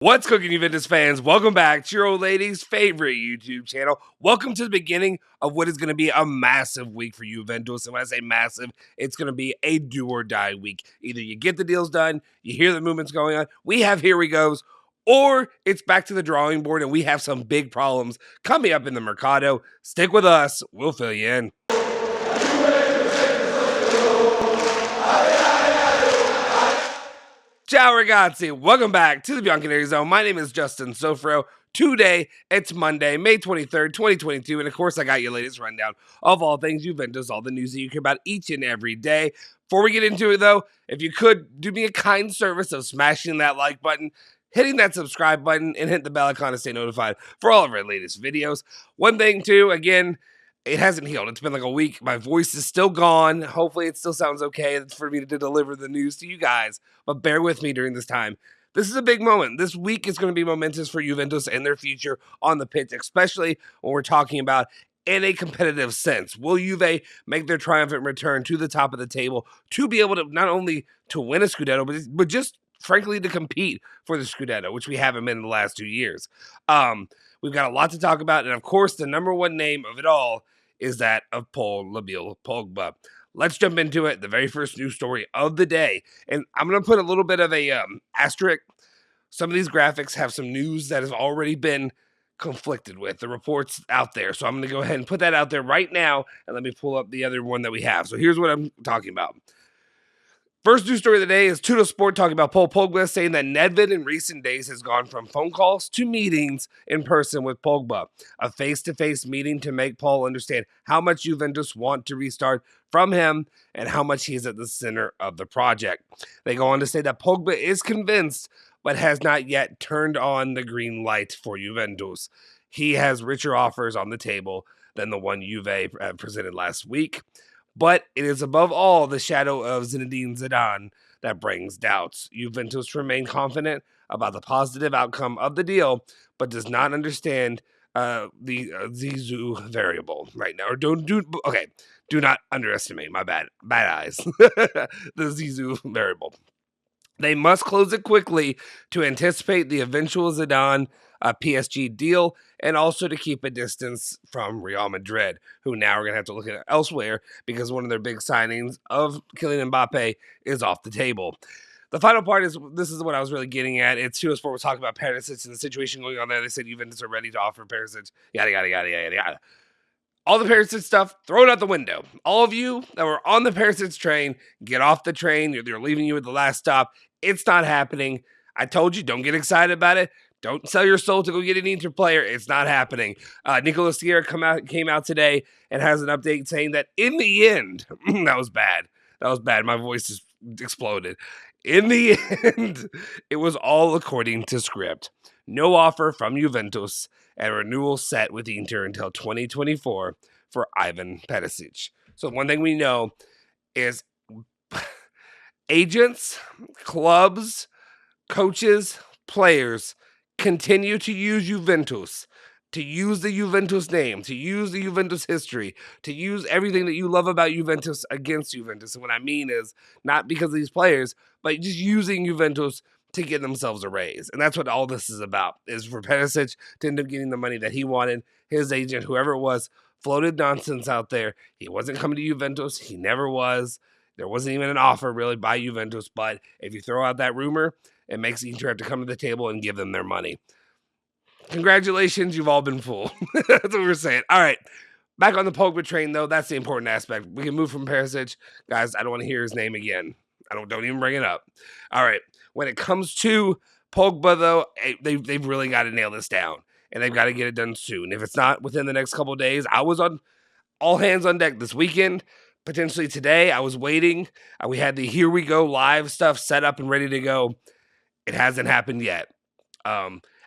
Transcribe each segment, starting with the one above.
What's cooking, Juventus fans? Welcome back to your old lady's favorite YouTube channel. Welcome to the beginning of what is going to be a massive week for Juventus. And when I say massive, it's going to be a do-or-die week. Either you get the deals done, you hear the movements going on, we have here we goes, or it's back to the drawing board and we have some big problems coming up in the Mercado. Stick with us. We'll fill you in. Ciao ragazzi, welcome back to the Bianconeri Zone. My name is Justin Sofro. Today, it's Monday, May 23rd, 2022, and of course I got your latest rundown of all things Juventus, all the news that you care about each and every day. Before we get into it though, if you could, do me a kind service of smashing that like button, hitting that subscribe button, and hit the bell icon to stay notified for all of our latest videos. One thing too, again, it hasn't healed. It's been like a week. My voice is still gone. Hopefully it still sounds okay for me to deliver the news to you guys. But bear with me during this time. This is a big moment. This week is going to be momentous for Juventus and their future on the pitch, especially when we're talking about in a competitive sense. Will Juve make their triumphant return to the top of the table to be able to not only to win a Scudetto, but just frankly to compete for the Scudetto, which we haven't been in the last 2 years. We've got a lot to talk about, and of course, the number one name of it all is that of Paul Pogba. Let's jump into it. The very first news story of the day, and I'm going to put a little bit of a asterisk. Some of these graphics have some news that has already been conflicted with the reports out there, so I'm going to go ahead and put that out there right now, and let me pull up the other one that we have. So here's what I'm talking about. First news story of the day is Tutto Sport talking about Paul Pogba, saying that Nedved in recent days has gone from phone calls to meetings in person with Pogba, a face-to-face meeting to make Paul understand how much Juventus want to restart from him and how much he is at the center of the project. They go on to say that Pogba is convinced but has not yet turned on the green light for Juventus. He has richer offers on the table than the one Juve presented last week. But it is above all the shadow of Zinedine Zidane that brings doubts. Juventus remain confident about the positive outcome of the deal, but does not understand the Zizou variable right now. Or do not underestimate, my bad eyes, the Zizou variable. They must close it quickly to anticipate the eventual Zidane PSG deal, and also to keep a distance from Real Madrid, who now are going to have to look at elsewhere because one of their big signings of Kylian Mbappe is off the table. The final part is, this is what I was really getting at. It's Tutto Sport was talking about Perisic and the situation going on there. They said Juventus are ready to offer Perisic, yada, yada, yada, yada, yada. All the Perisic stuff, throw it out the window. All of you that were on the Perisic train, get off the train. They're leaving you at the last stop. It's not happening. I told you, don't get excited about it. Don't sell your soul to go get an Inter player. It's not happening. Nicolas Sierra came out today and has an update saying that in the end, that was bad. That was bad. My voice just exploded. In the end, it was all according to script. No offer from Juventus and renewal set with Inter until 2024 for Ivan Perisic. So one thing we know is agents, clubs, coaches, players continue to use Juventus, to use the Juventus name, to use the Juventus history, to use everything that you love about Juventus against Juventus. And what I mean is not because of these players, but just using Juventus to get themselves a raise. And that's what all this is about, is for Perisic to end up getting the money that he wanted. His agent, whoever it was, floated nonsense out there. He wasn't coming to Juventus. He never was. There wasn't even an offer really by Juventus. But if you throw out that rumor, it makes Inter have to come to the table and give them their money. Congratulations, you've all been fooled. That's what we're saying. All right, back on the Pogba train, though. That's the important aspect. We can move from Perisic. Guys, I don't want to hear his name again. Don't even bring it up. All right, when it comes to Pogba, though, they've really got to nail this down, and they've got to get it done soon. If it's not within the next couple of days, I was on all hands on deck this weekend. Potentially today, I was waiting. We had the Here We Go live stuff set up and ready to go. It hasn't happened yet.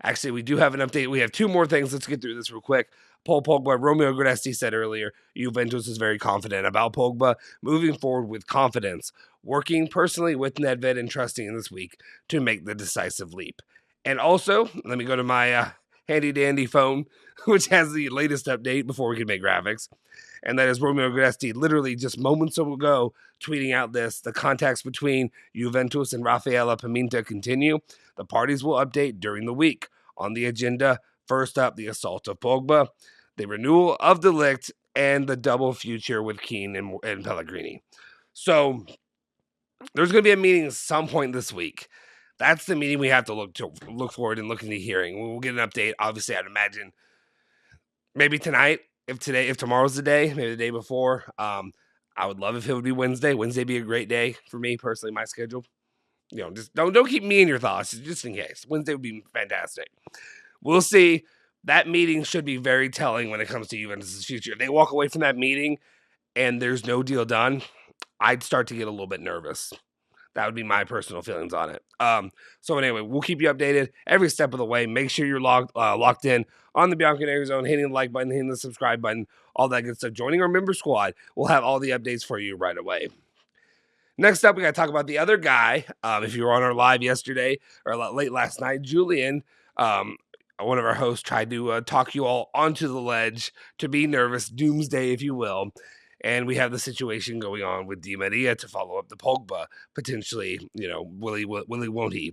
Actually, we do have an update. We have two more things. Let's get through this real quick. Paul Pogba, Romeo Gresti said earlier, Juventus is very confident about Pogba moving forward with confidence, working personally with Nedved and trusting in this week to make the decisive leap. And also, let me go to my handy-dandy phone, which has the latest update before we can make graphics. and that is Romeo Agresti, literally just moments ago, tweeting out this. The contacts between Juventus and Rafaela Paminta continue. The parties will update during the week. On the agenda, first up, the assault of Pogba, the renewal of De Ligt, and the double future with Keane and Pellegrini. So there's going to be a meeting at some point this week. That's the meeting we have to look forward and look into hearing. We'll get an update. Obviously, I'd imagine maybe tonight. If tomorrow's the day, maybe the day before. I would love if it would be Wednesday. Wednesday would be a great day for me personally. My schedule. Just don't keep me in your thoughts, just in case. Wednesday would be fantastic. We'll see. That meeting should be very telling when it comes to Juventus' future. If they walk away from that meeting and there's no deal done, I'd start to get a little bit nervous. That would be my personal feelings on it. So anyway, we'll keep you updated every step of the way. Make sure you're locked in on the Bianconeri Zone, hitting the like button, hitting the subscribe button, all that good stuff. Joining our member squad, we'll have all the updates for you right away. Next up, we got to talk about the other guy. If you were on our live yesterday or late last night, Julian, one of our hosts, tried to talk you all onto the ledge to be nervous, doomsday, if you will. And we have the situation going on with Di Maria to follow up the Pogba, potentially, will he, won't he?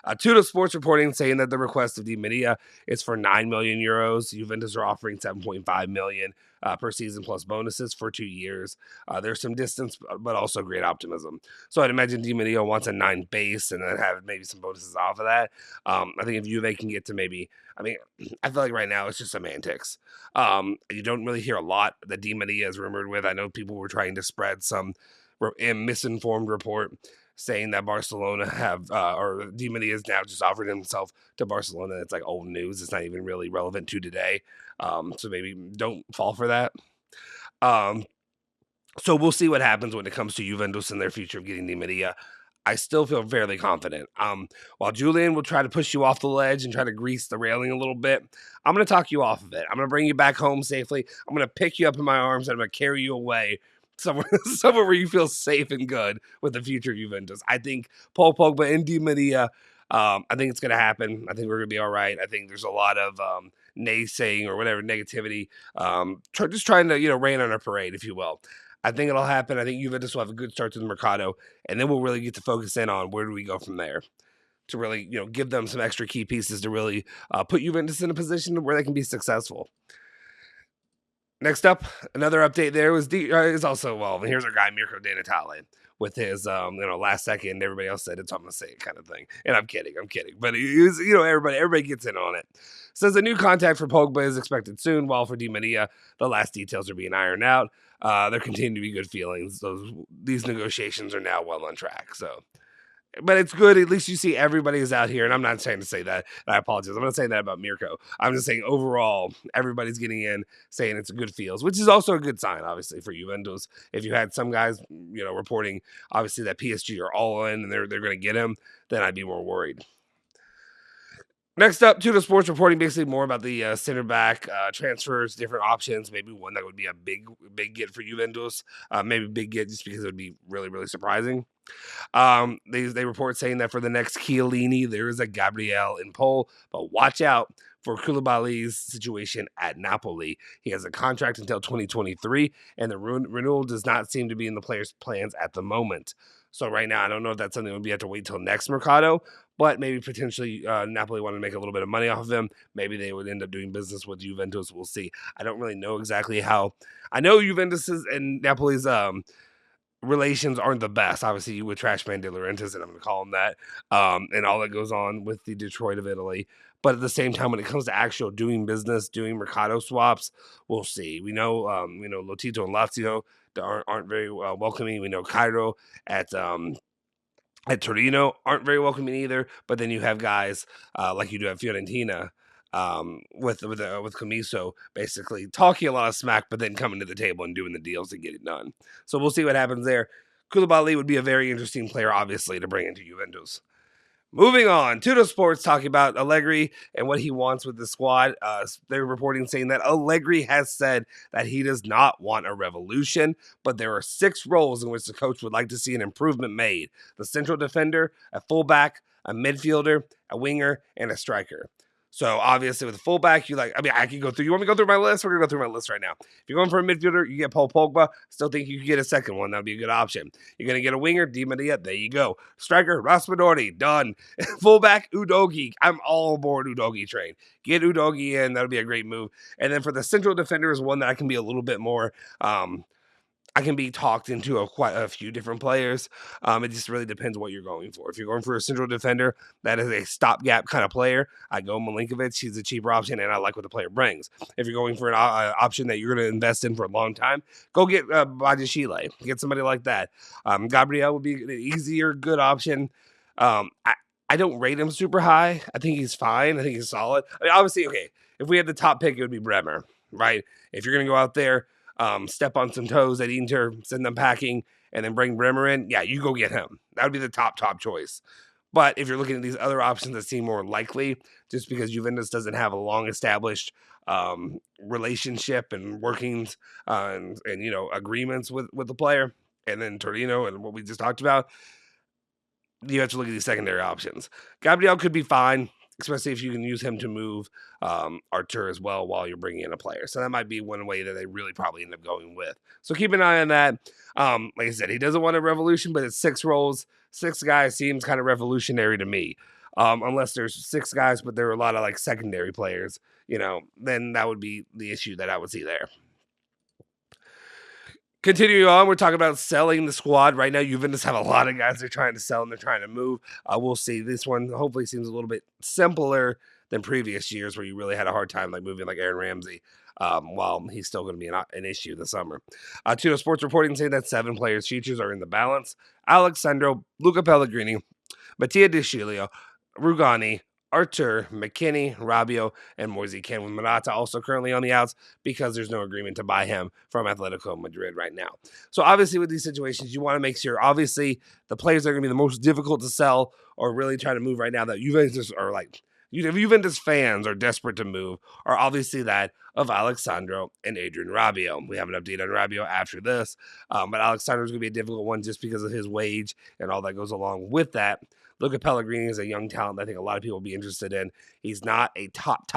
Tudo Sports reporting saying that the request of Di Maria is for 9 million euros. Juventus are offering 7.5 million per season plus bonuses for 2 years. There's some distance, but also great optimism. So I'd imagine Di Maria wants a 9 base and then have maybe some bonuses off of that. I think if Juve can get to maybe, I feel like right now it's just semantics. You don't really hear a lot that Di Maria is rumored with. I know people were trying to spread some misinformed report saying that Barcelona or Di Maria has now just offered himself to Barcelona. It's like old news. It's not even really relevant to today. So maybe don't fall for that. So we'll see what happens when it comes to Juventus and their future of getting Di Maria. I still feel fairly confident. While Julian will try to push you off the ledge and try to grease the railing a little bit, I'm going to talk you off of it. I'm going to bring you back home safely. I'm going to pick you up in my arms and I'm going to carry you away somewhere where you feel safe and good with the future of Juventus. I think Paul Pogba and Di Maria, I think it's going to happen. I think we're going to be all right. I think there's a lot of naysaying or whatever negativity, just trying to rain on a parade, if you will. I think it'll happen. I think Juventus will have a good start to the Mercado, and then we'll really get to focus in on where do we go from there to really, give them some extra key pieces to really put Juventus in a position where they can be successful. Next up, another update there is also, here's our guy, Mirko De Natale, with his, last second, everybody else said it, so I'm going to say it kind of thing. And I'm kidding. But, everybody gets in on it. Says a new contact for Pogba is expected soon, while for Di Maria, the last details are being ironed out. There continue to be good feelings. These negotiations are now well on track, so... But it's good. At least you see everybody is out here. And I'm not trying to say that. I apologize. I'm not saying that about Mirko. I'm just saying overall, everybody's getting in, saying it's a good feels, which is also a good sign, obviously, for Juventus. If you had some guys, reporting, obviously, that PSG are all in and they're going to get him, then I'd be more worried. Next up, Tudo Sports reporting basically more about the center back transfers, different options. Maybe one that would be a big get for Juventus. Maybe big get just because it would be really, really surprising. They report saying that for the next Chiellini, there is a Gabriel in Pole, but watch out for Koulibaly's situation at Napoli. He has a contract until 2023, and the renewal does not seem to be in the player's plans at the moment. So right now, I don't know if that's something that we have to wait till next Mercado, but maybe potentially Napoli want to make a little bit of money off of him. Maybe they would end up doing business with Juventus. We'll see. I don't really know exactly how. I know Juventus's and Napoli's relations aren't the best. Obviously, with Trashman De Laurentiis, and I'm going to call him that, and all that goes on with the Detroit of Italy. But at the same time, when it comes to actual doing business, doing Mercado swaps, we'll see. We know, Lotito and Lazio aren't very welcoming. We know Cairo at Torino aren't very welcoming either. But then you have guys like you do at Fiorentina with Camiso, basically talking a lot of smack, but then coming to the table and doing the deals to get it done. So we'll see what happens there. Koulibaly would be a very interesting player, obviously, to bring into Juventus. Moving on, Tudo Sports talking about Allegri and what he wants with the squad. They're reporting saying that Allegri has said that he does not want a revolution, but there are 6 roles in which the coach would like to see an improvement made. The central defender, a fullback, a midfielder, a winger, and a striker. So obviously with the fullback, I can go through. You want me to go through my list? We're gonna go through my list right now. If you're going for a midfielder, you get Paul Pogba. Still think you could get a second one. That'd be a good option. You're gonna get a winger, Di Maria. There you go. Striker, Raspadori, done. Fullback, Udogi. I'm all aboard Udogi train. Get Udogi in. That'll be a great move. And then for the central defender is one that I can be a little bit more. I can be talked into quite a few different players. It just really depends what you're going for. If you're going for a central defender that is a stopgap kind of player, I go Milinkovic. He's a cheaper option, and I like what the player brings. If you're going for an option that you're going to invest in for a long time, go get Badiashile. Get somebody like that. Gabriel would be an easier, good option. I don't rate him super high. I think he's fine. I think he's solid. I mean, obviously, okay, if we had the top pick, it would be Bremer, right? If you're going to go out there, step on some toes at Inter, send them packing, and then bring Bremer in, yeah, you go get him. That would be the top choice. But if you're looking at these other options that seem more likely, just because Juventus doesn't have a long-established relationship and workings and agreements with the player, and then Torino and what we just talked about, you have to look at these secondary options. Gabriel could be fine, especially if you can use him to move Artur as well while you're bringing in a player. So that might be one way that they really probably end up going with. So keep an eye on that. Like I said, he doesn't want a revolution, but it's 6 roles. 6 guys seems kind of revolutionary to me. Unless there's 6 guys, but there are a lot of like secondary players, then that would be the issue that I would see there. Continuing on, we're talking about selling the squad. Right now, Juventus have a lot of guys they're trying to sell and they're trying to move. We'll see. This one hopefully seems a little bit simpler than previous years where you really had a hard time like moving like Aaron Ramsey while he's still going to be an issue this summer. Tuno Sports reporting saying that 7 players' futures are in the balance. Alexandro, Luca Pellegrini, Mattia De Sciglio, Rugani, Artur, McKinney, Rabiot, and Moise Kean, with Morata also currently on the outs because there's no agreement to buy him from Atletico Madrid right now. So obviously with these situations, you want to make sure, obviously, the players that are going to be the most difficult to sell or really try to move right now that Juventus are like, Juventus fans are desperate to move are obviously that of Alexandro and Adrian Rabiot. We have an update on Rabiot after this, but Alexandro's going to be a difficult one just because of his wage and all that goes along with that. Luca Pellegrini is a young talent that I think a lot of people will be interested in. He's not a top.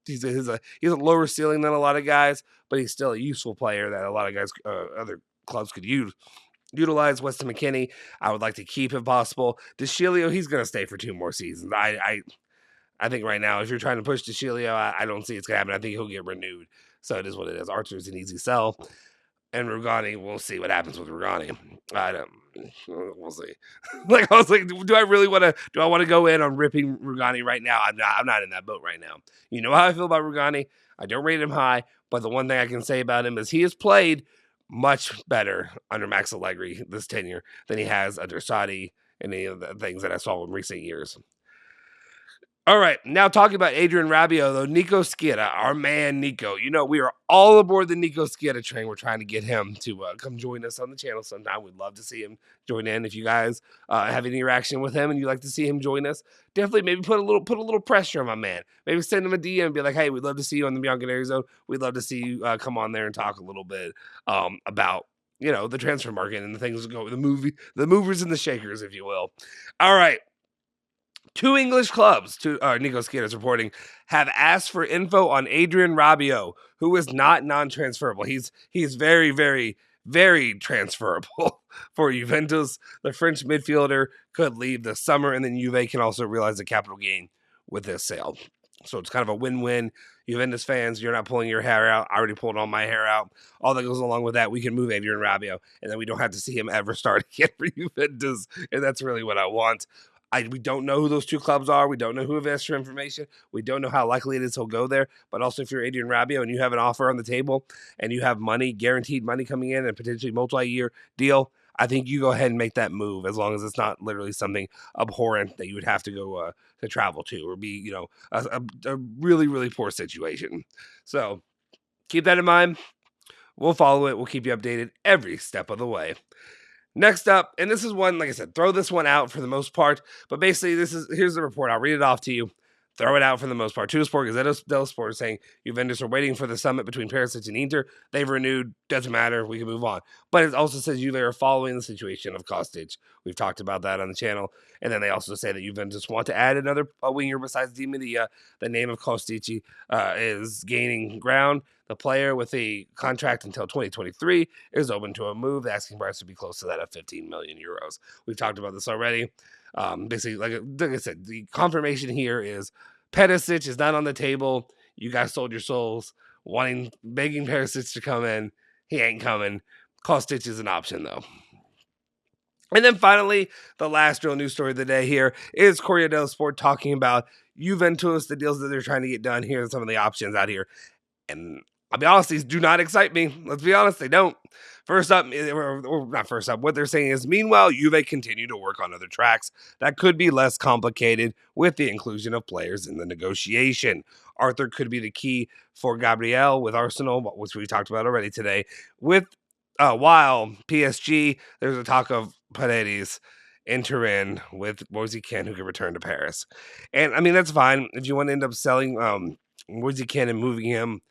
He's a lower ceiling than a lot of guys, but he's still a useful player that a lot of guys, other clubs could utilize. Weston McKennie, I would like to keep if possible. De Sciglio, he's going to stay for 2 more seasons. I think right now, if you're trying to push De Sciglio, I don't see it's going to happen. I think he'll get renewed. So it is what it is. Archer's an easy sell. And Rugani, we'll see what happens with Rugani. We'll see. Like I was like, do I want to go in on ripping Rugani right now? I'm not in that boat right now. You know how I feel about Rugani. I don't rate him high, but the one thing I can say about him is he has played much better under Max Allegri this tenure than he has under Sadi and any of the things that I saw in recent years. All right, now talking about Adrian Rabiot, though, Nico Schira, our man Nico. We are all aboard the Nico Schira train. We're trying to get him to come join us on the channel sometime. We'd love to see him join in. If you guys have any interaction with him and you'd like to see him join us, definitely maybe put a little pressure on my man. Maybe send him a DM and be like, hey, we'd love to see you on the Bianconeri Zone. We'd love to see you come on there and talk a little bit about the transfer market and the things that go, the movers and the shakers, if you will. All right. 2 English clubs, Nico Schira is reporting, have asked for info on Adrian Rabiot, who is not non-transferable. He's very, very, very transferable for Juventus. The French midfielder could leave this summer, and then Juve can also realize the capital gain with this sale. So it's kind of a win-win. Juventus fans, you're not pulling your hair out. I already pulled all my hair out. All that goes along with that, we can move Adrian Rabiot, and then we don't have to see him ever start again for Juventus, and that's really what I want. We don't know who those 2 clubs are. We don't know who have asked for information. We don't know how likely it is he'll go there. But also, if you're Adrian Rabiot and you have an offer on the table and you have money, guaranteed money coming in and potentially multi-year deal, I think you go ahead and make that move as long as it's not literally something abhorrent that you would have to go to travel to or be, a really, really poor situation. So keep that in mind. We'll follow it. We'll keep you updated every step of the way. Next up, and this is one, like I said, throw this one out for the most part, but basically here's the report. I'll read it off to you. throw it out for the most part. Tuttosport, Gazzetta dello Sport is saying Juventus are waiting for the summit between Perisic and Inter. They've renewed. Doesn't matter. We can move on. But it also says Juve are following the situation of Kostic. We've talked about that on the channel. And then they also say that Juventus want to add another winger besides Di Maria. The name of Kostic is gaining ground. The player with a contract until 2023 is open to a move. The asking price would be close to that of 15 million euros. We've talked about this already. Basically, like I said, the confirmation here is Perisic is not on the table. You guys sold your souls, begging Perisic to come in. He ain't coming. Kostic is an option, though. And then finally, the last real news story of the day here is Corriere dello Sport talking about Juventus, the deals that they're trying to get done here, and some of the options out here. And I'll be honest, these do not excite me. Let's be honest, they don't. First up, or not first up, what they're saying is, meanwhile, Juve continue to work on other tracks that could be less complicated with the inclusion of players in the negotiation. Arthur could be the key for Gabriel with Arsenal, which we talked about already today. While PSG, there's a talk of Paredes enter in with Moise Kean, who can return to Paris. And I mean, that's fine. If you want to end up selling Moise Kean and moving him,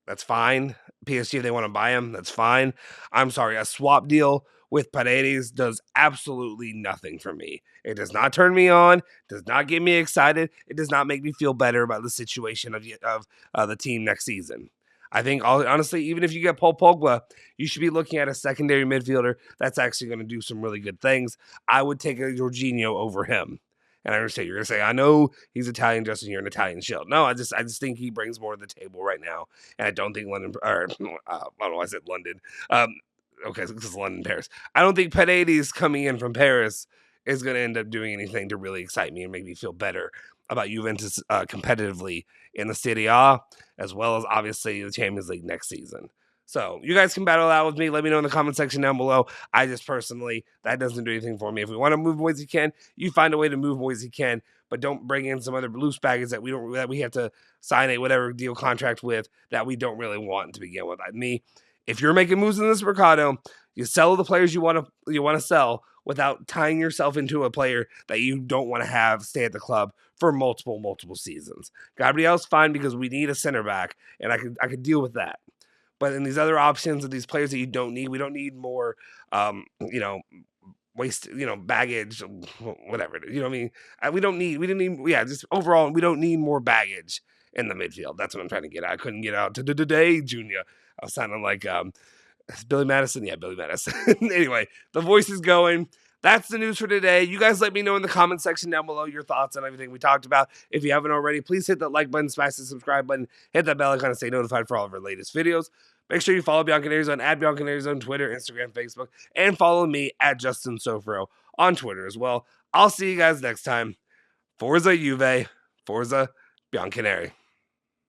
that's fine. PSG, if they want to buy him, that's fine. I'm sorry, a swap deal with Paredes does absolutely nothing for me. It does not turn me on, does not get me excited. It does not make me feel better about the situation of the team next season. I think, honestly, even if you get Paul Pogba, you should be looking at a secondary midfielder that's actually going to do some really good things. I would take a Jorginho over him. And I understand you're going to say, I know he's Italian, Justin, you're an Italian shield. No, I just think he brings more to the table right now. And I don't think London, or I don't know why I said London. Okay, because London, Paris. I don't think Paredes coming in from Paris is going to end up doing anything to really excite me and make me feel better about Juventus competitively in the Serie A, as well as obviously the Champions League next season. So you guys can battle that with me. Let me know in the comment section down below. I just personally, that doesn't do anything for me. If we want to move Moise Kean, you find a way to move Moise Kean, but don't bring in some other loose baggage that we have to sign a whatever deal contract with that we don't really want to begin with. If you're making moves in this Mercado, you sell the players you want to sell without tying yourself into a player that you don't want to have stay at the club for multiple seasons. Gabriel's fine because we need a center back, and I could deal with that. But in these other options of these players that you don't need, we don't need more, waste, baggage, whatever. You know what I mean? Just overall, we don't need more baggage in the midfield. That's what I'm trying to get at. I couldn't get out today, Junior. I was sounding like Billy Madison. Yeah, Billy Madison. Anyway, the voice is going. That's the news for today. You guys let me know in the comment section down below your thoughts on everything we talked about. If you haven't already, please hit that like button, smash the subscribe button, hit that bell icon to stay notified for all of our latest videos. Make sure you follow Bianconeri Zone at Bianconeri Zone, Twitter, Instagram, Facebook, and follow me at Justin Sofro on Twitter as well. I'll see you guys next time. Forza Juve, Forza Bianconeri.